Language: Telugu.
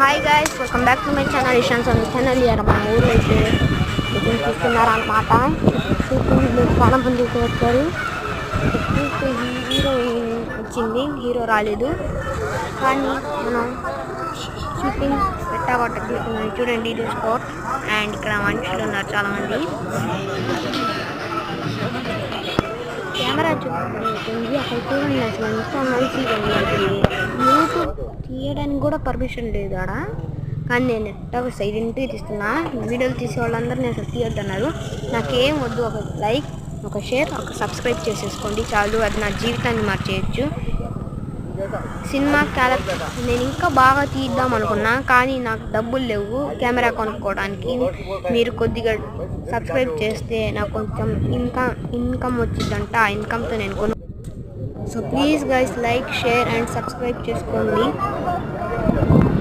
Hi guys, welcome back to my channel. Ishan's own channel. Here మా ఊరు అయితే షూటింగ్ చూస్తున్నారు అన్నమాట. షూటింగ్ చాలా మంది అయితే వచ్చారు. హీరోయిన్ వచ్చింది, హీరో రాలేదు. కానీ మనం షూటింగ్ పెట్టాబట్ట తీసుకున్నాం. చూడండి, ఇది స్పాట్. అండ్ ఇక్కడ మనుషులు ఉన్నారు చాలామంది. కెమెరా చూపించింది అక్కడ చూడండి. అసలు ఎంత మంచిగా యూట్యూబ్ తీయడానికి కూడా పర్మిషన్ లేదు ఆడ. కానీ నేను ఎట్టగా సైలెంట్గా తీస్తున్నా. వీడియోలు తీసే వాళ్ళందరూ నేను అసలు తీయొద్దన్నారు. నాకేం వద్దు, ఒక లైక్, ఒక షేర్, ఒక సబ్స్క్రైబ్ చేసేసుకోండి చాలు. అది నా జీవితాన్ని మార్చేయచ్చు. సినిమా క్యారెక్టర్ నేను ఇంకా బాగా తీద్దాం అనుకున్నా, కానీ నాకు డబ్బులు లేవు కెమెరా కొనుక్కోవడానికి. మీరు కొద్దిగా సబ్స్క్రైబ్ చేస్తే నాకు కొంచెం ఇన్కమ్ వచ్చిందంట. ఆ ఇన్కమ్తో నేను so please guys, like, share and subscribe చేసుకోండి.